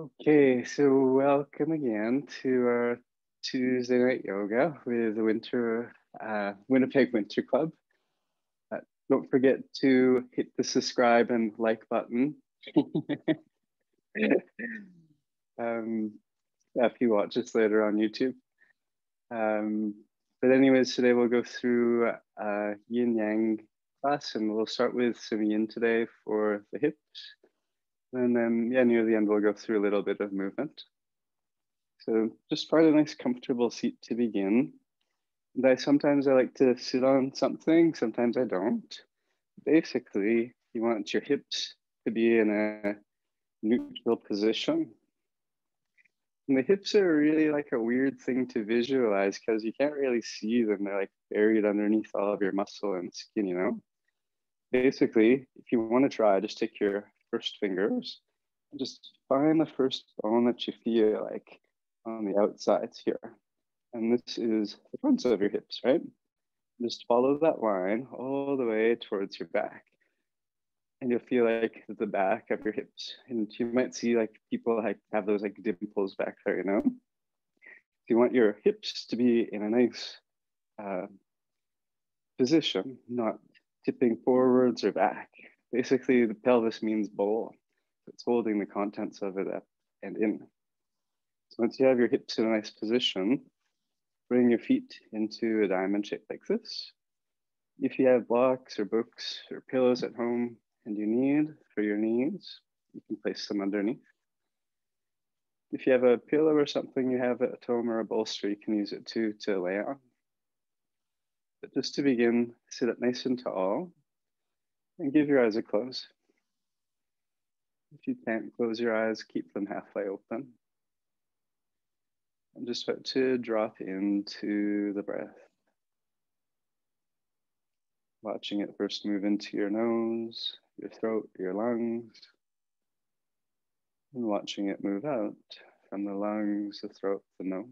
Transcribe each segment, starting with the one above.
Okay, so welcome again to our Tuesday night yoga with the Winnipeg Winter Club. Don't forget to hit the subscribe and like button. um, if you watch us later on YouTube. But anyways, today we'll go through yin yang class, and we'll start with some yin today for the hips. And then, yeah, near the end, we'll go through a little bit of movement. So just find a nice comfortable seat to begin. And sometimes I like to sit on something, sometimes I don't. Basically, you want your hips to be in a neutral position. And the hips are really like a weird thing to visualize because you can't really see them. They're like buried underneath all of your muscle and skin, you know? Basically, if you want to try, just take your first fingers and just find the first bone that you feel like on the outsides here. And this is the fronts of your hips, right? Just follow that line all the way towards your back. And you'll feel like the back of your hips. And you might see like people have those like dimples back there, you know? You want your hips to be in a nice position, not tipping forwards or back. Basically, the pelvis means bowl. It's holding the contents of it up and in. So once you have your hips in a nice position, bring your feet into a diamond shape like this. If you have blocks or books or pillows at home and you need for your knees, you can place them underneath. If you have a pillow or something you have at home or a bolster, you can use it too to lay on. But just to begin, sit up nice and tall and give your eyes a close. If you can't close your eyes, keep them halfway open. And just start to drop into the breath. Watching it first move into your nose, your throat, your lungs. And watching it move out from the lungs, the throat, the nose.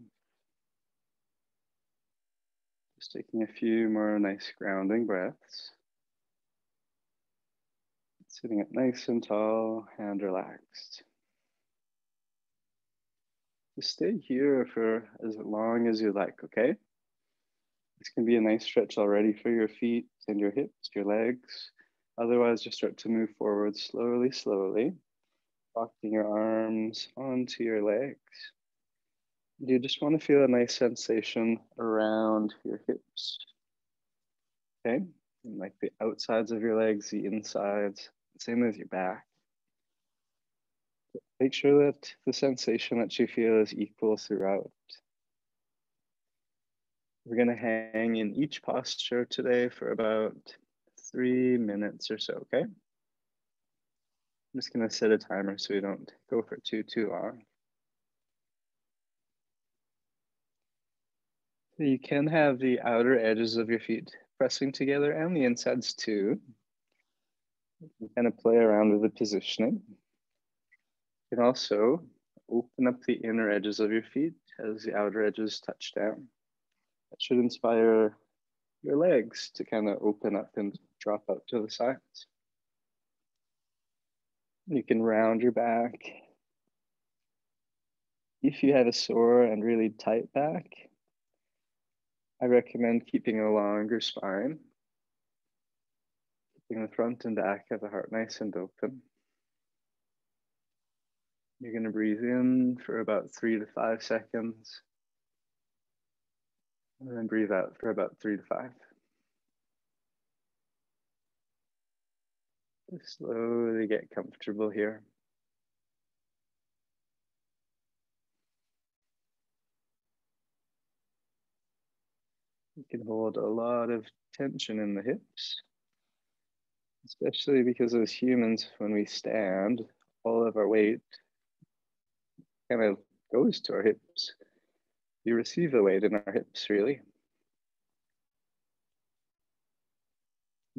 Just taking a few more nice grounding breaths. Sitting up nice and tall and relaxed. Just stay here for as long as you like, okay? This can be a nice stretch already for your feet and your hips, your legs. Otherwise, just start to move forward slowly, slowly, walking your arms onto your legs. You just want to feel a nice sensation around your hips, okay? And like the outsides of your legs, the insides, same as your back. Make sure that the sensation that you feel is equal throughout. We're going to hang in each posture today for about 3 minutes or so, okay? I'm just going to set a timer so we don't go for too long. So you can have the outer edges of your feet pressing together and the insides too. You kind of play around with the positioning. You can also open up the inner edges of your feet as the outer edges touch down. That should inspire your legs to kind of open up and drop out to the sides. You can round your back. If you have a sore and really tight back, I recommend keeping a longer spine, keeping the front and back of the heart nice and open. You're going to breathe in for about 3 to 5 seconds, and then breathe out for about 3 to 5. Just slowly get comfortable here. You can hold a lot of tension in the hips, especially because as humans, when we stand, all of our weight kind of goes to our hips. You receive the weight in our hips, really.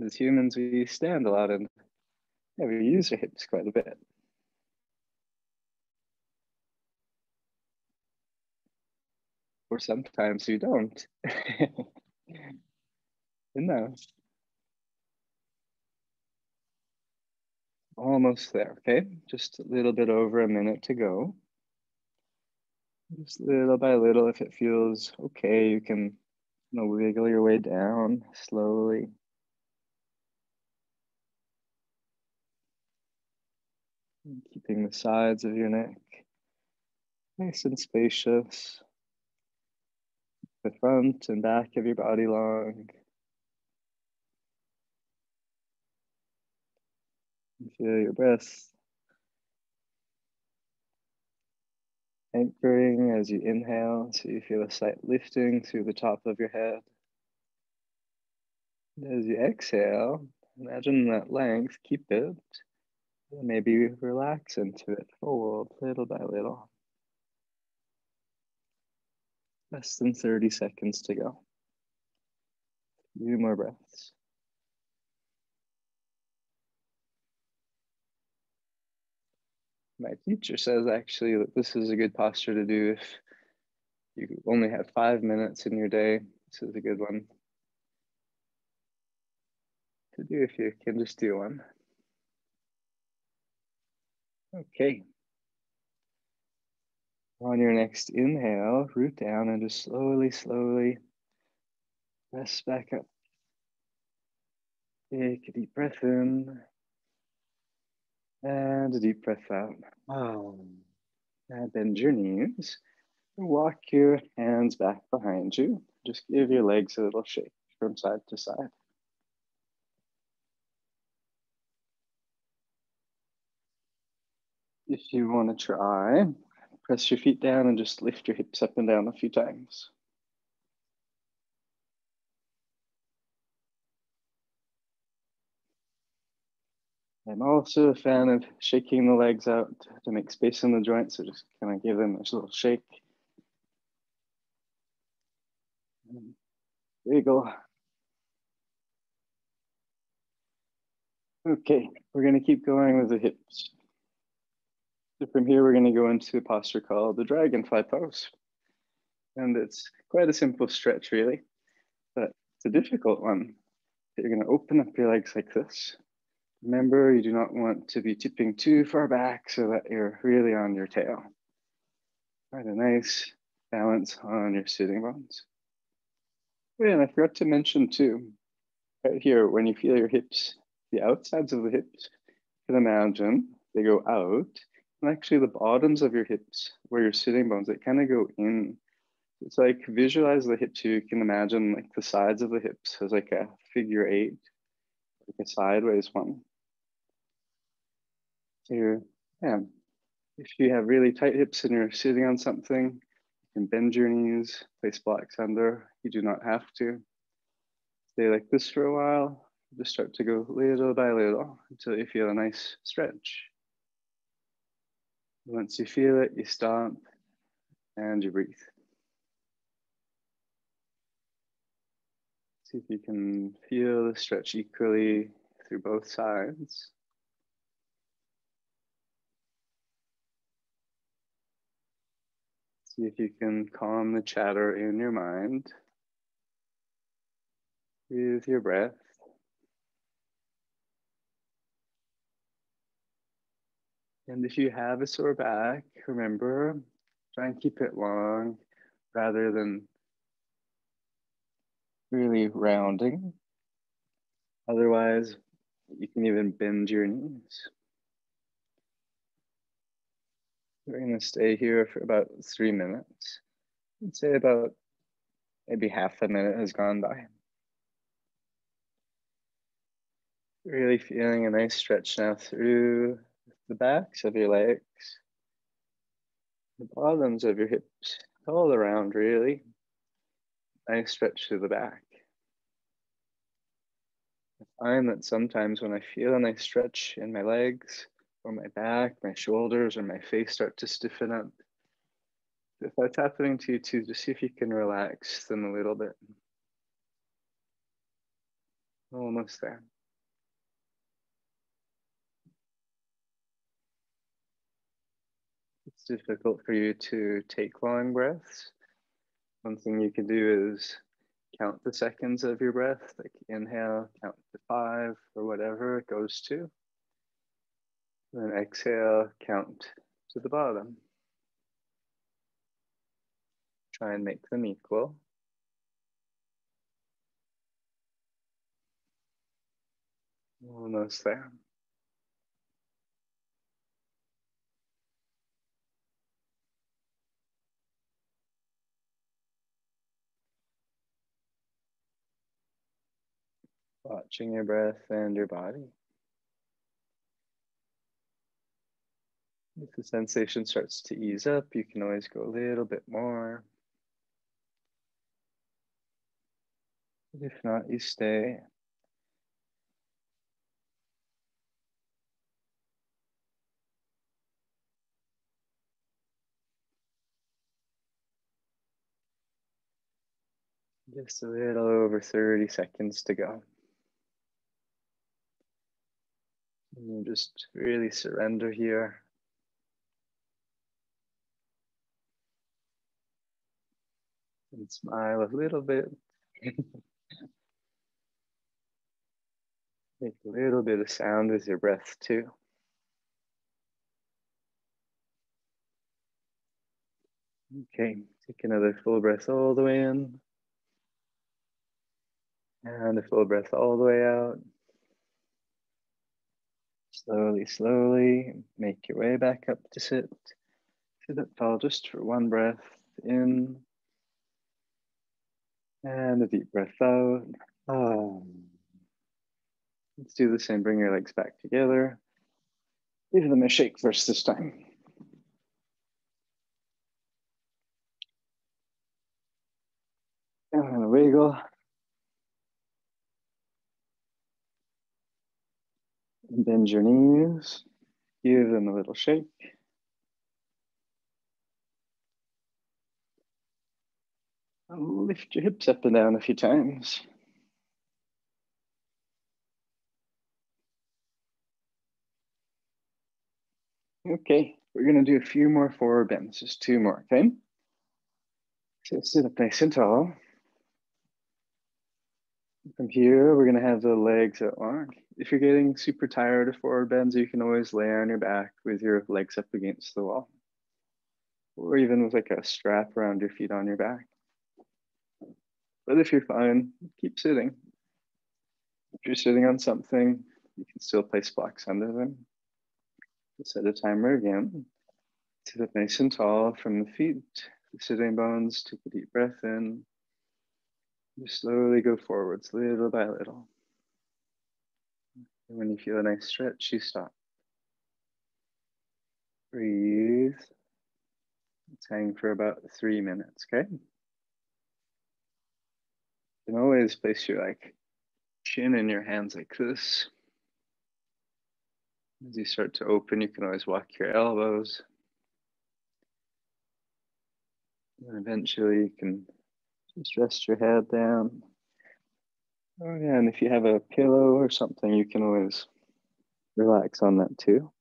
As humans, we stand a lot and we use our hips quite a bit. Or sometimes we don't. No. Almost there, okay? Just a little bit over a minute to go. Just little by little, if it feels okay, you can wiggle your way down slowly. And keeping the sides of your neck nice and spacious. The front and back of your body long. And feel your breath anchoring as you inhale, so you feel a slight lifting through the top of your head. And as you exhale, imagine that length, keep it, and maybe relax into it, fold little by little. Less than 30 seconds to go. A few more breaths. My teacher says actually that this is a good posture to do if you only have 5 minutes in your day. This is a good one to do if you can just do one. Okay. On your next inhale, root down and just slowly, slowly rest back up. Take a deep breath in and a deep breath out. And bend your knees. Walk your hands back behind you. Just give your legs a little shake from side to side. If you want to try, press your feet down and just lift your hips up and down a few times. I'm also a fan of shaking the legs out to make space in the joints, so just kind of give them a little shake. Wiggle. Okay, we're going to keep going with the hips. So from here, we're going to go into a posture called the dragonfly pose. And it's quite a simple stretch, really, but it's a difficult one. You're going to open up your legs like this. Remember, you do not want to be tipping too far back so that you're really on your tail. Find a nice balance on your sitting bones. Oh, yeah, and I forgot to mention too, right here, when you feel your hips, the outsides of the hips, you can imagine they go out, and actually the bottoms of your hips, where your sitting bones, they kind of go in. It's like visualize the hips. You can imagine like the sides of the hips as like a figure eight, like a sideways one. So yeah, if you have really tight hips and you're sitting on something, you can bend your knees, place blocks under. You do not have to. Stay like this for a while. Just start to go little by little until you feel a nice stretch. Once you feel it, you stop and you breathe. See if you can feel the stretch equally through both sides. See if you can calm the chatter in your mind with your breath. And if you have a sore back, remember, try and keep it long rather than really rounding. Otherwise, you can even bend your knees. We're going to stay here for about 3 minutes. I'd say about maybe half a minute has gone by. Really feeling a nice stretch now through the backs of your legs, the bottoms of your hips, all around really. Nice stretch through the back. I find that sometimes when I feel a nice stretch in my legs or my back, my shoulders, or my face start to stiffen up, if that's happening to you too, just see if you can relax them a little bit. Almost there. It's difficult for you to take long breaths. One thing you can do is count the seconds of your breath, like inhale, count to 5 or whatever it goes to. Then exhale, count to the bottom. Try and make them equal. Almost there. Watching your breath and your body. If the sensation starts to ease up, you can always go a little bit more. If not, you stay. Just a little over 30 seconds to go. And you just really surrender here. And smile a little bit. Make a little bit of sound with your breath too. Okay, take another full breath all the way in. And a full breath all the way out. Slowly, slowly, make your way back up to sit. Sit up tall just for one breath in. And a deep breath out. Let's do the same, bring your legs back together. Give them a shake first this time. And a wiggle. Bend your knees. Give them a little shake. And lift your hips up and down a few times. Okay, we're gonna do a few more forward bends, just 2 more, okay? So sit up nice and tall. From here, we're gonna have the legs out long. If you're getting super tired of forward bends, you can always lay on your back with your legs up against the wall. Or even with like a strap around your feet on your back. But if you're fine, keep sitting. If you're sitting on something, you can still place blocks under them. Set a timer again. Sit up nice and tall from the feet, the sitting bones. Take a deep breath in. Just slowly go forwards, little by little. And when you feel a nice stretch, you stop. Breathe. Let's hang for about 3 minutes, okay? You can always place your chin in your hands like this. As you start to open, you can always walk your elbows. And eventually you can just rest your head down. Oh yeah, and if you have a pillow or something, you can always relax on that too.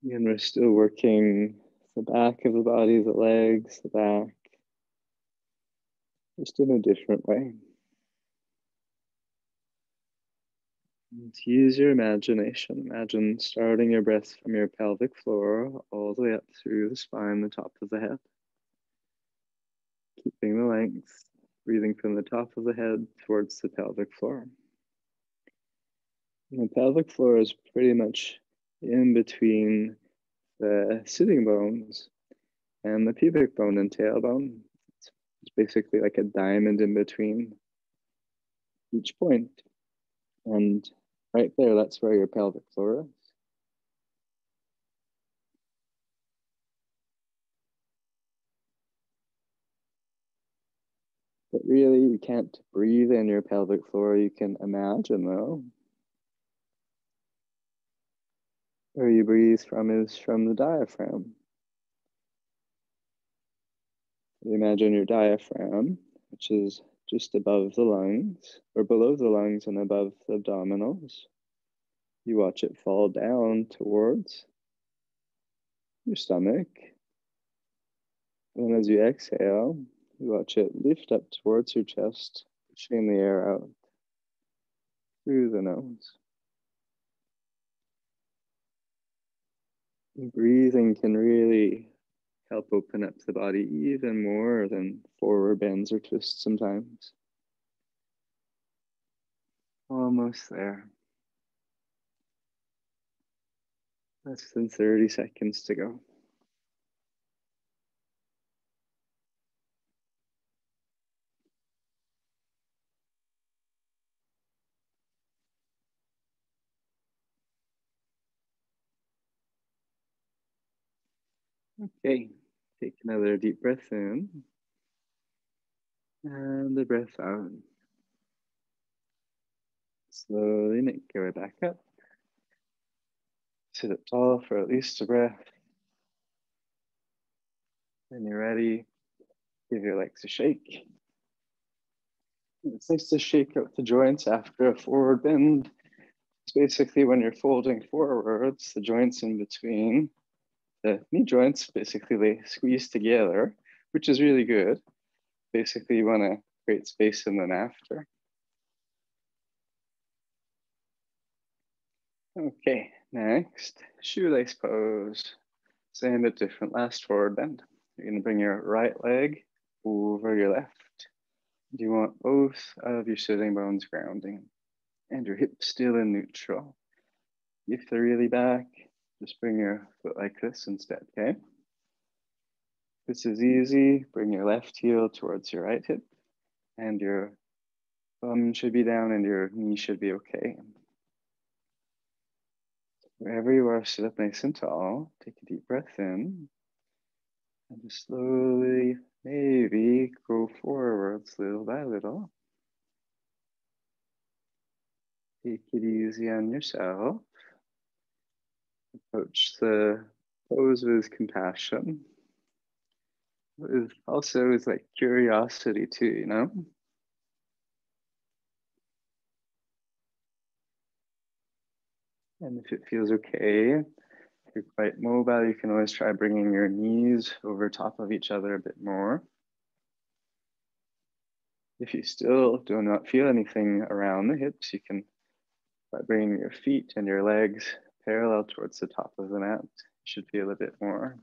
And we're still working the back of the body, the legs, the back, just in a different way. Let's use your imagination. Imagine starting your breath from your pelvic floor all the way up through the spine, the top of the head. Keeping the length, breathing from the top of the head towards the pelvic floor. And the pelvic floor is pretty much in between the sitting bones and the pubic bone and tailbone. It's basically like a diamond in between each point. And right there, that's where your pelvic floor is. But really, you can't breathe in your pelvic floor. You can imagine, though. Where you breathe from is from the diaphragm. You imagine your diaphragm, which is just above the lungs, or below the lungs and above the abdominals. You watch it fall down towards your stomach. And as you exhale, you watch it lift up towards your chest, pushing the air out. through the nose. And breathing can really help open up the body even more than forward bends or twists sometimes. Almost there. Less than 30 seconds to go. Okay, take another deep breath in and the breath out. Slowly make your way back up. Sit up tall for at least a breath. When you're ready, give your legs a shake. It's nice to shake out the joints after a forward bend. It's basically when you're folding forwards, the joints in between the knee joints, basically they squeeze together, which is really good. Basically, you want to create space in them after. Okay, next, shoelace pose. Same but different. Last forward bend. You're going to bring your right leg over your left. You want both of your sitting bones grounding and your hips still in neutral. If they're really back, just bring your foot like this instead, okay? This is easy. Bring your left heel towards your right hip and your bum should be down and your knee should be okay. Wherever you are, sit up nice and tall. Take a deep breath in. And just slowly, maybe go forwards little by little. Take it easy on yourself. Approach the pose with compassion. Also with like curiosity too, you know? And if it feels okay, if you're quite mobile, you can always try bringing your knees over top of each other a bit more. If you still do not feel anything around the hips, you can, by bringing your feet and your legs parallel towards the top of the mat, you should feel a bit more.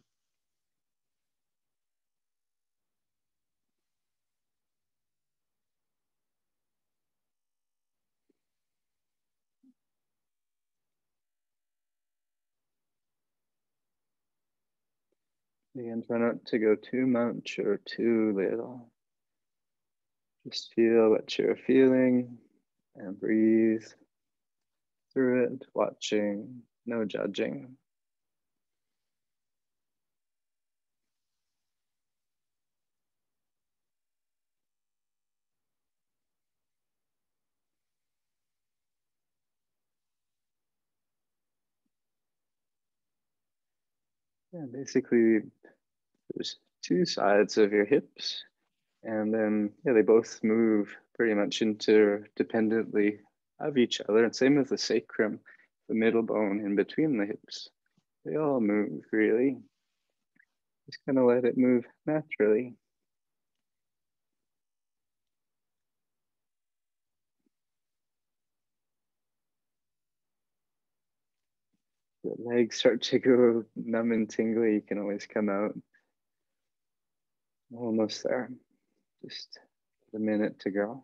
Again, try not to go too much or too little. Just feel what you're feeling and breathe through it, watching, no judging. Yeah, basically, there's two sides of your hips, and then yeah, they both move pretty much interdependently of each other. And same with the sacrum, the middle bone in between the hips. They all move really. Just kind of let it move naturally. The legs start to go numb and tingly, you can always come out. Almost there. Just a minute to go.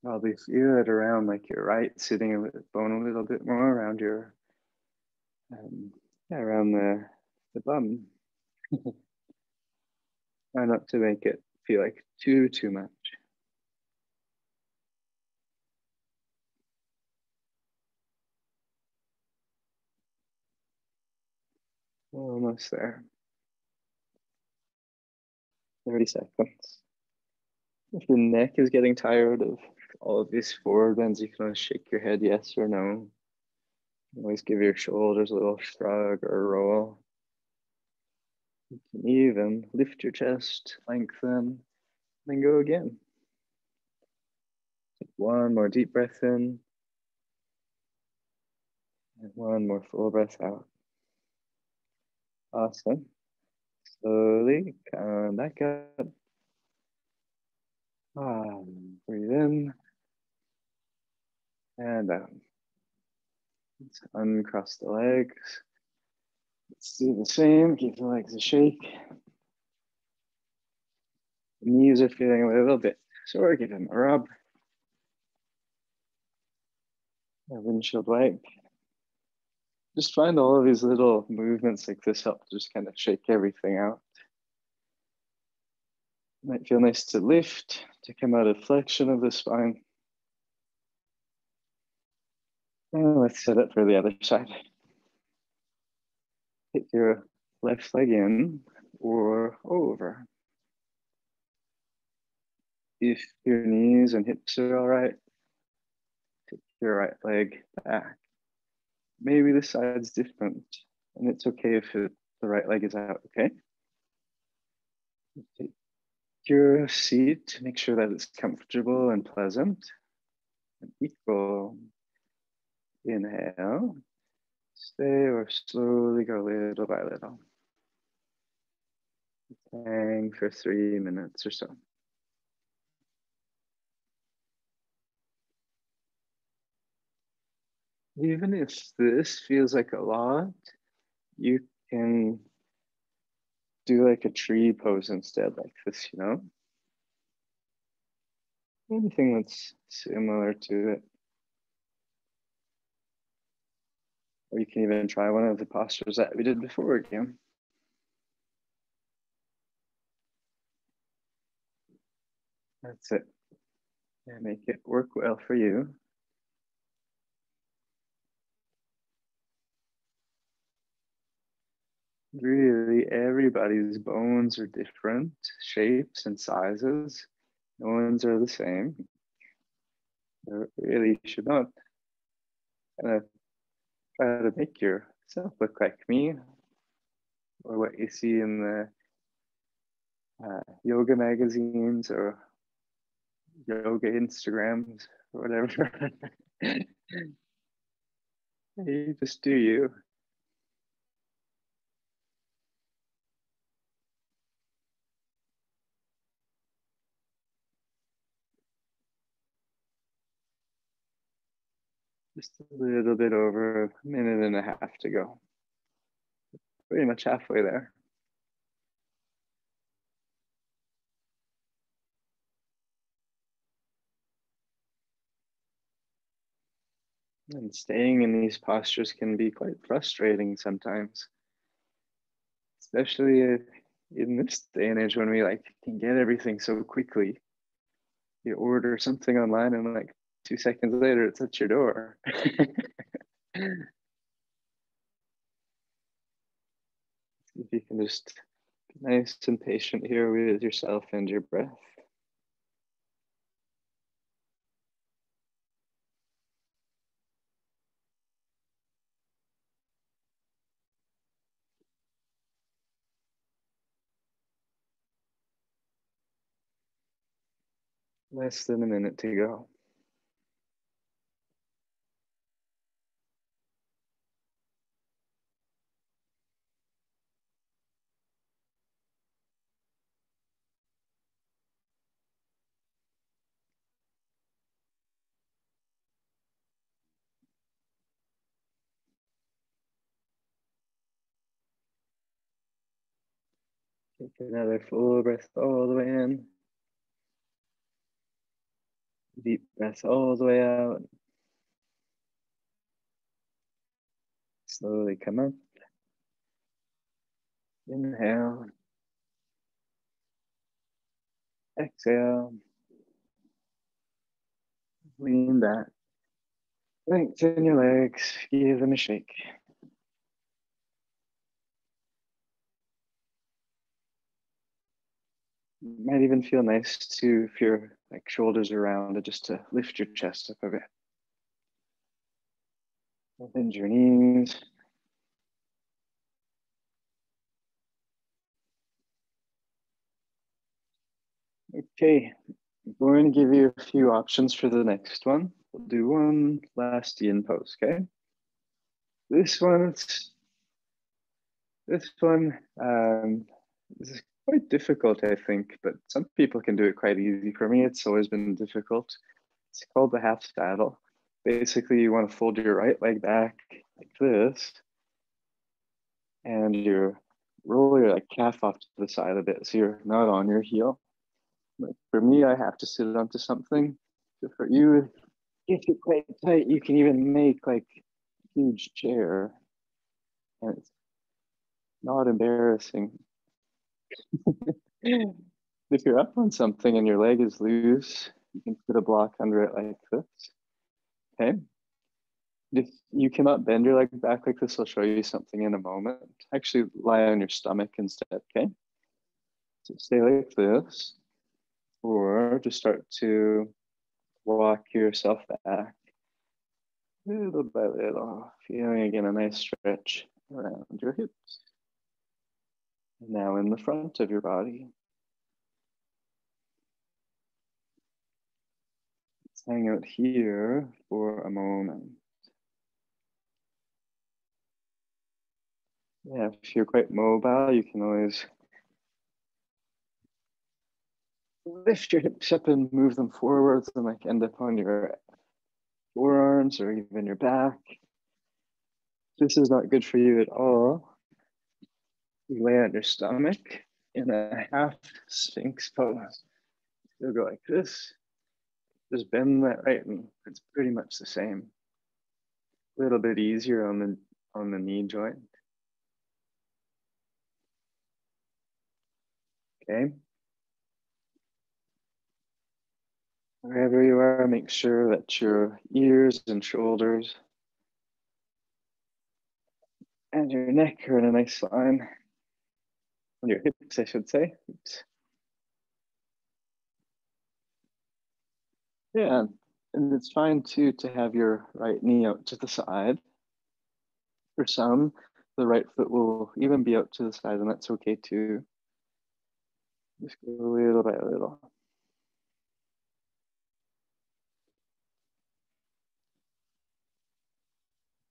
Probably feel it around like your right sitting bone a little bit more around your, yeah, around the bum. Try not to make it feel like too much. Almost there. 30 seconds. If your neck is getting tired of all of these forward bends, you can always shake your head yes or no. You can always give your shoulders a little shrug or roll. You can even lift your chest, lengthen, then go again. Take one more deep breath in, and one more full breath out. Awesome. Slowly come back up. Breathe in and out. Let's uncross the legs. Let's do the same. Keep the legs a shake. The knees are feeling a little bit sore. Give them a rub. A windshield wipe. Just find all of these little movements like this help to just kind of shake everything out. It might feel nice to lift, to come out of flexion of the spine. And let's set it for the other side. Hit your left leg in or over. If your knees and hips are all right, take your right leg back. Maybe the side's different, and it's okay if the right leg is out, okay? Take your seat, make sure that it's comfortable and pleasant. And equal. Inhale, stay or slowly go little by little. Hang for 3 minutes or so. Even if this feels like a lot, you can do like a tree pose instead, like this, you know? Anything that's similar to it. Or you can even try one of the postures that we did before again. That's it. Yeah, make it work well for you. Really, everybody's bones are different, shapes and sizes. No one's are the same. You really should not try to make yourself look like me or what you see in the yoga magazines or yoga Instagrams or whatever. You just do you. Just a little bit over a minute and a half to go. Pretty much halfway there. And staying in these postures can be quite frustrating sometimes, especially in this day and age when we like can get everything so quickly. You order something online and like 2 seconds later it's at your door. If you can just be nice and patient here with yourself and your breath. Less than a minute to go. Take another full breath all the way in. Deep breath all the way out. Slowly come up. Inhale. Exhale. Lean back. Lengthen your legs. Give them a shake. It might even feel nice to, if your like shoulders are rounded, just to lift your chest up a bit. Bend your knees. Okay, I'm going to give you a few options for the next one. We'll do one last yin pose, okay? This one, This is quite difficult, I think, but some people can do it quite easy. For me, it's always been difficult. It's called the half saddle. Basically, you want to fold your right leg back like this, and you roll your like calf off to the side a bit so you're not on your heel. Like for me, I have to sit onto something. So for you, if it's quite tight, you can even make like a huge chair, and it's not embarrassing. If you're up on something and your leg is loose, you can put a block under it like this. Okay. If you cannot bend your leg back like this, I'll show you something in a moment. Actually, lie on your stomach instead. Okay. So stay like this, or just start to walk yourself back little by little, feeling again a nice stretch around your hips. And now in the front of your body. Let's hang out here for a moment. Yeah, if you're quite mobile, you can always lift your hips up and move them forwards and like end up on your forearms or even your back. This is not good for you at all. You lay on your stomach in a half sphinx pose. You'll go like this. Just bend that right, and it's pretty much the same. A little bit easier on the knee joint. Okay. Wherever you are, make sure that your ears and shoulders and your neck are in a nice line. On your hips, I should say. Oops. Yeah, and it's fine too to have your right knee out to the side. For some, the right foot will even be out to the side, and that's okay too. Just go little by little.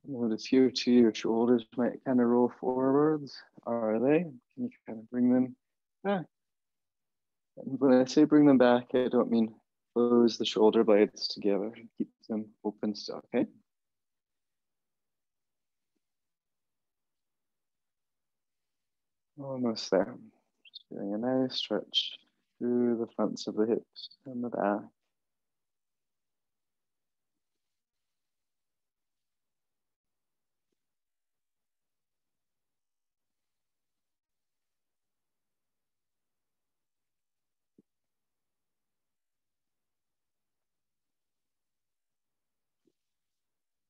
Notice here too, your shoulders might kind of roll forwards. Are they? Can you kind of bring them back? And when I say bring them back, I don't mean close the shoulder blades together. Keep them open still, okay? Almost there. Just doing a nice stretch through the fronts of the hips and the back.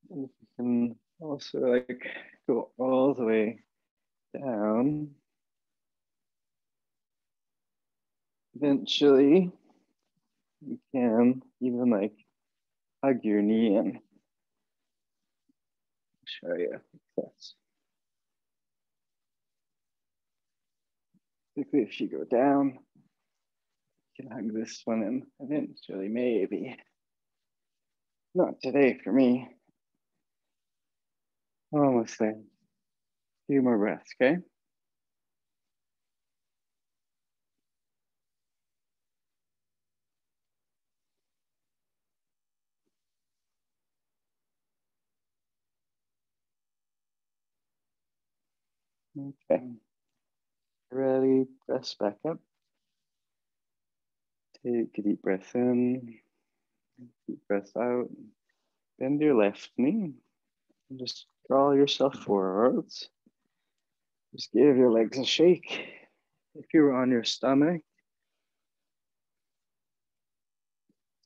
And you can also like go all the way down. Eventually, you can even like hug your knee in. Show you this. Particularly if you go down, you can hug this one in eventually, maybe. Not today for me. Almost there. A few more breaths, okay? Okay. Ready, press back up. Take a deep breath in, deep breath out. Bend your left knee and just draw yourself forwards. Just give your legs a shake. If you were on your stomach,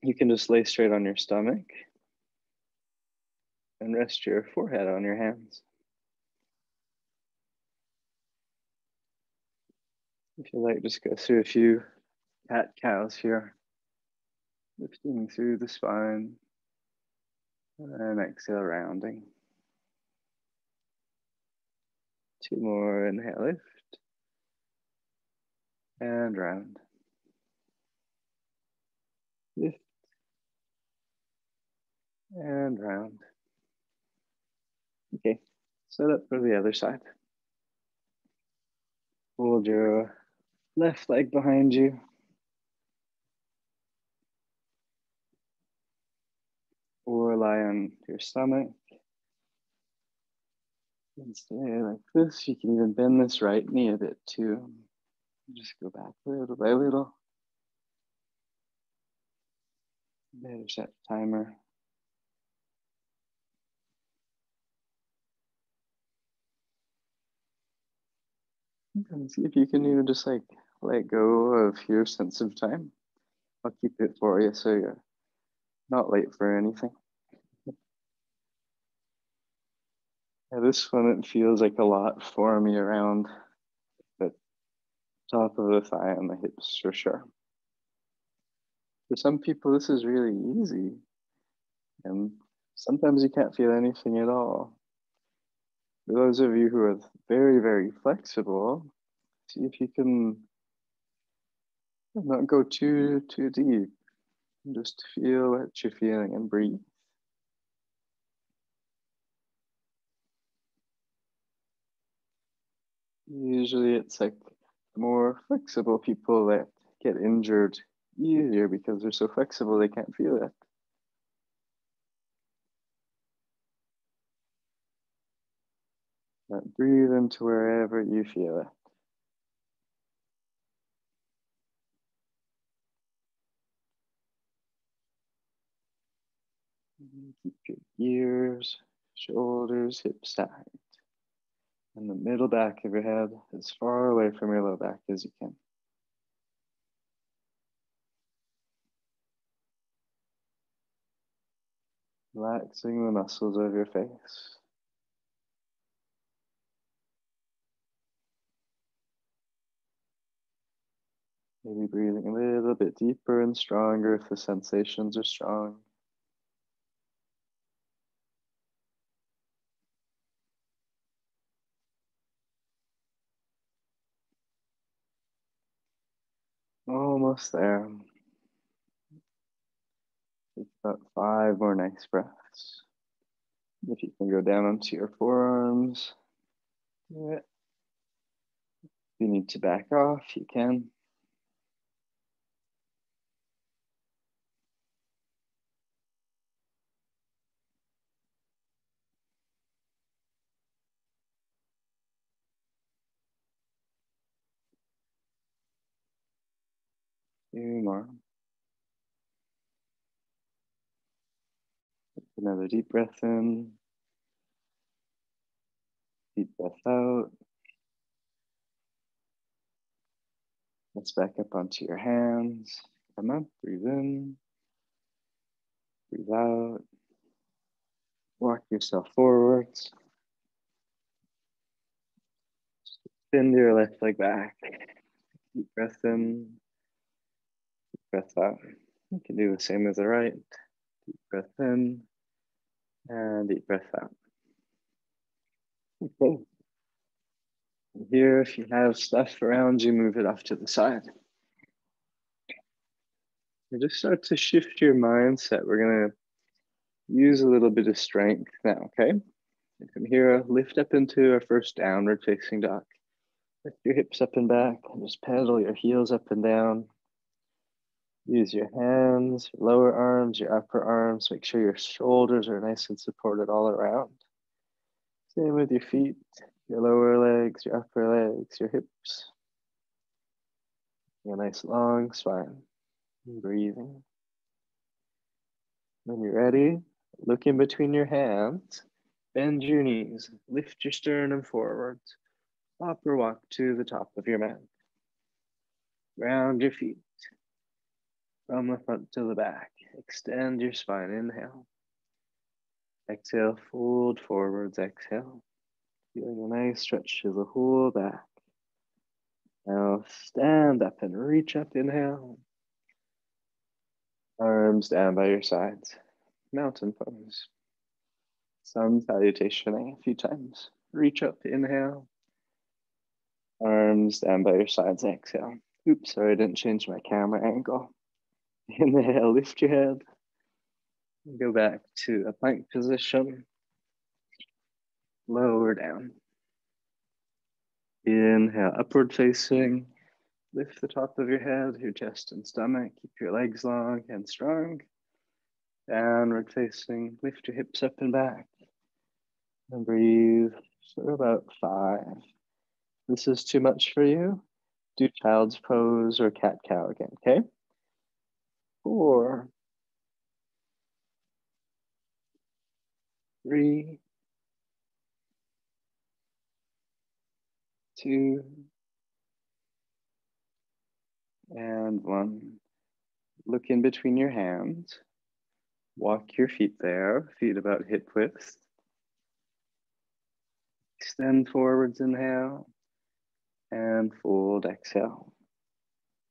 you can just lay straight on your stomach and rest your forehead on your hands. If you like, just go through a few cat cows here, lifting through the spine and exhale, rounding. Two more, inhale, lift and round. Lift and round. Okay, set up for the other side. Hold your Left leg behind you. Or lie on your stomach. And stay like this. You can even bend this right knee a bit too. Just go back little by little. Better set timer. And see if you can even just like let go of your sense of time. I'll keep it for you so you're not late for anything. Yeah, this one, it feels like a lot for me around the top of the thigh and the hips for sure. For some people, this is really easy. And sometimes you can't feel anything at all. For those of you who are very, very flexible, see if you can not go too deep. Just feel what you're feeling and breathe. Usually it's like the more flexible people that get injured easier because they're so flexible they can't feel it. But breathe into wherever you feel it. Keep your ears, shoulders, hips tight. And the middle back of your head as far away from your low back as you can. Relaxing the muscles of your face. Maybe breathing a little bit deeper and stronger if the sensations are strong. Almost there. Take about 5 more nice breaths. If you can go down onto your forearms, do it. If you need to back off, you can. Two more. Another deep breath in. Deep breath out. Let's back up onto your hands. Come up, breathe in, breathe out. Walk yourself forwards. Bend your left leg back. Deep breath in, deep breath out. You can do the same as the right. Deep breath in and deep breath out. Okay. Here, if you have stuff around you, move it off to the side. You just start to shift your mindset. We're going to use a little bit of strength now, okay? And from here, lift up into our first downward facing dog. Lift your hips up and back and just pedal your heels up and down. Use your hands, your lower arms, your upper arms. Make sure your shoulders are nice and supported all around. Same with your feet, your lower legs, your upper legs, your hips. A nice long spine. Breathing. When you're ready, look in between your hands, bend your knees, lift your sternum forwards, hop or walk to the top of your mat. Round your feet from the front to the back. Extend your spine, inhale. Exhale, fold forwards, exhale. Feeling a nice stretch to the whole back. Now stand up and reach up, inhale. Arms down by your sides. Mountain pose. Sun salutation a few times. Reach up, inhale. Arms down by your sides, exhale. Oops, sorry, I didn't change my camera angle. Inhale, lift your head. Go back to a plank position. Lower down. Inhale, upward facing. lift the top of your head, your chest and stomach. Keep your legs long and strong. Downward facing. Lift your hips up and back. And breathe for about 5. This is too much for you. Do child's pose or cat cow again, okay? 4, 3, 2, and 1. Look in between your hands. Walk your feet there, feet about hip width. Extend forwards, inhale, and fold, exhale.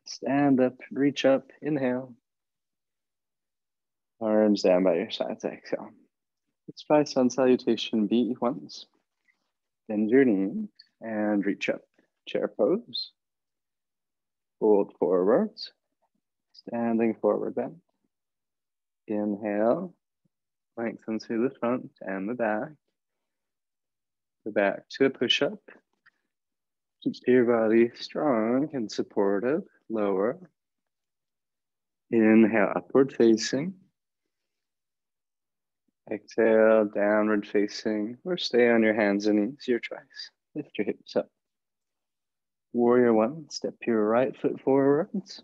Stand up, reach up, inhale. Arms down by your sides, exhale. Let's try sun salutation B once. Bend your knees and reach up. Chair pose. Fold forwards. Standing forward bend. Inhale. Lengthen through the front and the back. The back to a push-up. Keep your body strong and supportive. Lower. Inhale, upward facing. Exhale, downward facing, or stay on your hands and knees, your choice. Lift your hips up. Warrior 1, step your right foot forwards.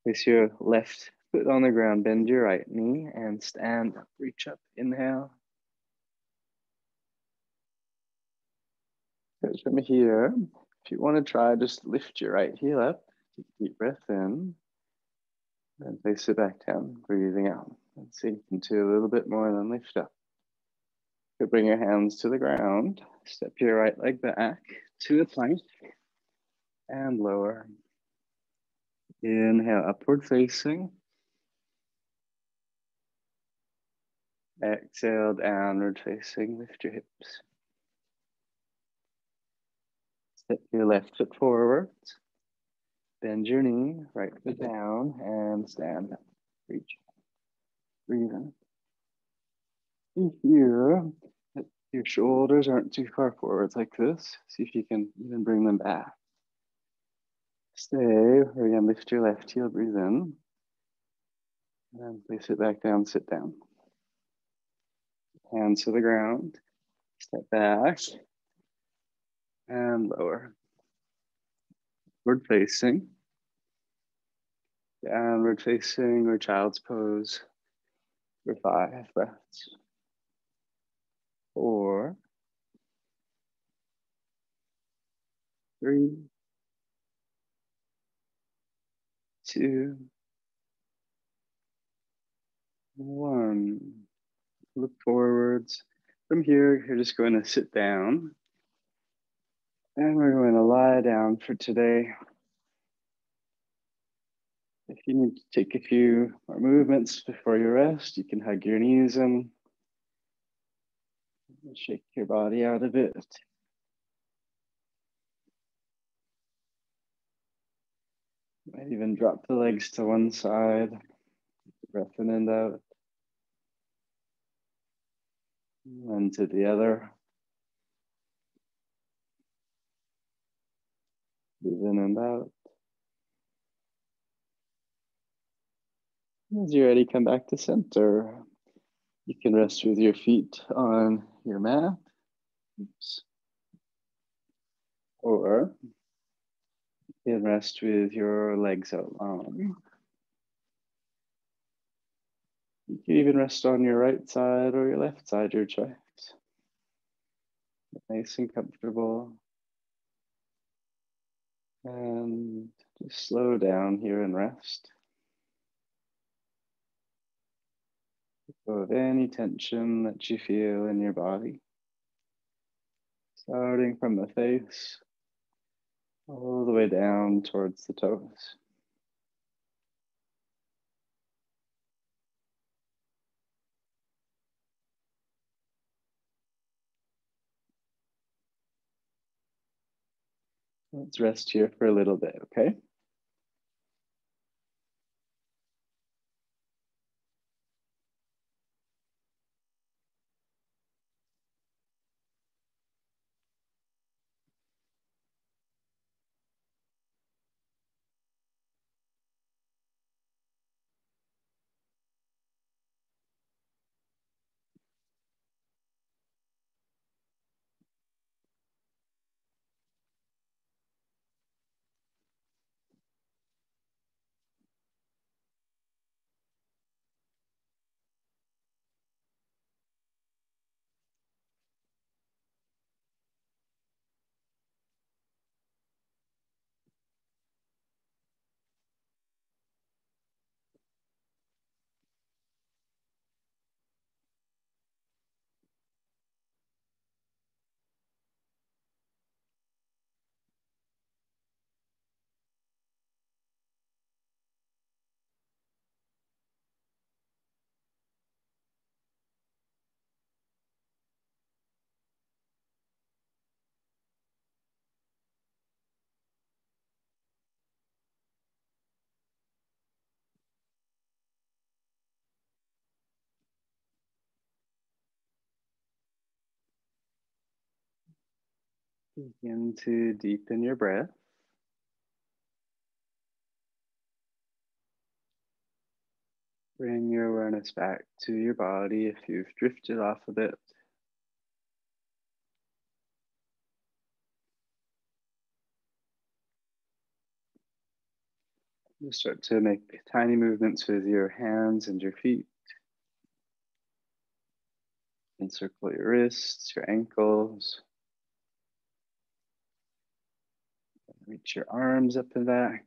Place your left foot on the ground, bend your right knee, and stand up, reach up, inhale. Good, from here, if you want to try, just lift your right heel up, take a deep breath in, and place it back down, breathing out. And sink into a little bit more, and then lift up. You bring your hands to the ground, step your right leg back to a plank, and lower. Inhale, upward facing. Exhale, downward facing. Lift your hips. Step your left foot forwards. Bend your knee, right foot down, and stand up. Reach. Breathe in. Be here. Your shoulders aren't too far forwards like this. See if you can even bring them back. Stay. Again, lift your left heel, breathe in. And place it back down, sit down. Hands to the ground. Step back. And lower. Upward facing. Downward facing or child's pose for 5 breaths. 4, 3, 2, 1. Look forwards. From here, you're just going to sit down. And we're going to lie down for today. If you need to take a few more movements before you rest, you can hug your knees in. Shake your body out a bit. Might even drop the legs to one side. Breath in and out. And to the other. Breathe in and out. As you're ready, come back to center. You can rest with your feet on your mat. Oops. Or you can rest with your legs out long. You can even rest on your right side or your left side, your choice. Nice and comfortable. And just slow down here and rest. Let go of any tension that you feel in your body. Starting from the face, all the way down towards the toes. Let's rest here for a little bit, okay? Begin to deepen your breath. Bring your awareness back to your body if you've drifted off a bit. You start to make tiny movements with your hands and your feet. Encircle your wrists, your ankles. Reach your arms up and back.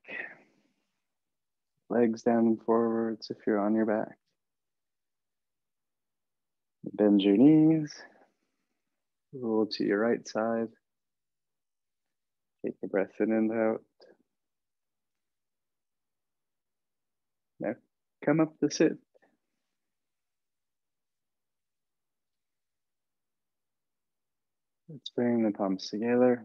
Legs down and forwards if you're on your back. Bend your knees. Roll to your right side. Take a breath in and out. Now come up to sit. Let's bring the palms together.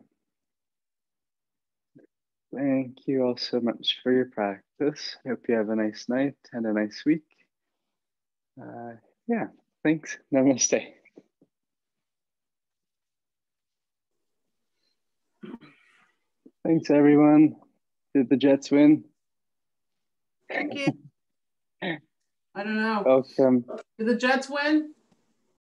Thank you all so much for your practice. I hope you have a nice night and a nice week. Yeah, thanks. Namaste. Thanks, everyone. Did the Jets win? Thank you. I don't know. Welcome. Did the Jets win?